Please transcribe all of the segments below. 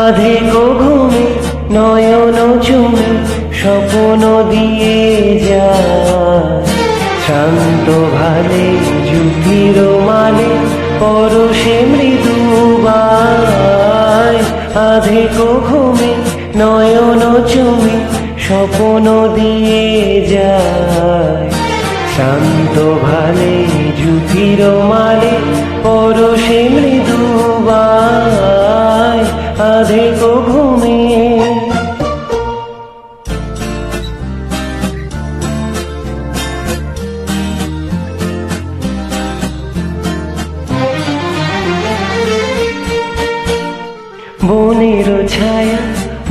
আধেক ঘুমে নয়ন চুমে স্বপ্ন দিয়ে যায়, শান্ত ভালে জুতির মালে পরশে মৃদুবায়। আধেক ঘুমে নয়ন চুমে স্বপ্ন দিয়ে যায়, শান্ত ভালে জুতির মালে পরশে মৃদুবায়। আধেক ঘুমে বনের ছায়া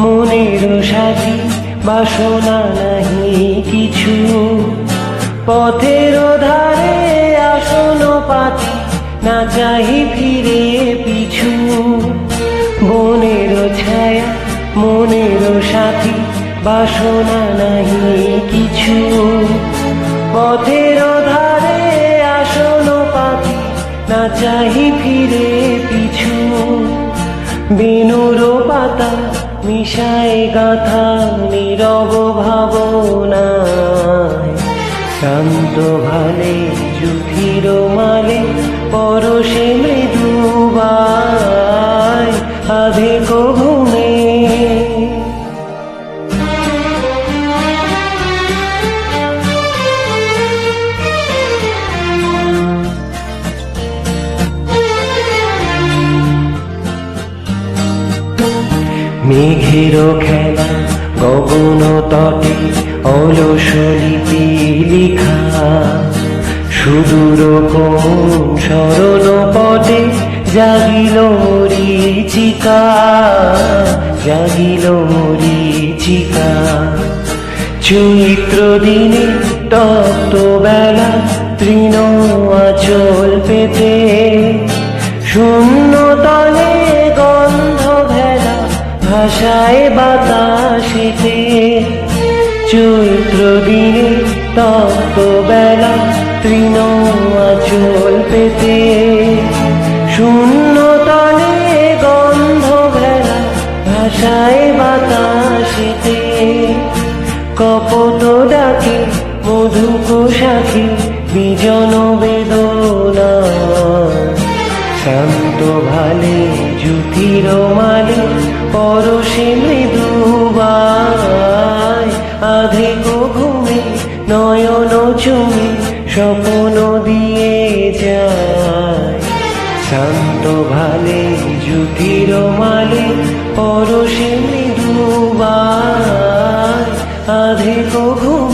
মনের সাথী, বাসনা নাহি কিছু, পথের ধারে আসন পাতি, না চাহি ফিরে পিছু। বনের ছায়া মনের সাথী, বাসনা নাহি কিছু, পথের ধারে আসন পাতি, না চাহি ফিরে পিছু। বিনুর পাতা মিশায় গাথা নীরব ভাবনায়, শান্ত ভালে জুথির মালে পরশে মৃদুবায়। আধেক ঘুমে মেঘের খেলা গগন তটে অলস লিপি লিখা, সুদূর কোন শরণ পটে জাগিল মরীচিকা, জাগিল মরীচিকা। চৈত্র দিনে তপ্ত বেলা তৃণ আঁচল পেতে, শূন্য তলে গন্ধ ভেলা ভাষায় বাতাসেতে। চৈত্র দিনে তপ্ত বেলা তৃণ আঁচল পেতে, শূন্য তলে গন্ধ ভেলা ভাষায় বাতাসেতে। কপট ডাকে মধুক সাথে বিজন বেদনা, শান্ত ভালে জুথির মালে পরশে মৃদুবায়। আধেক ঘুমে নয়ন চুমে স্বপ্ন দিয়ে যায়, শান্ত ভালে জুথির মালে পরশে মৃদুবায়। আধেক ঘুমে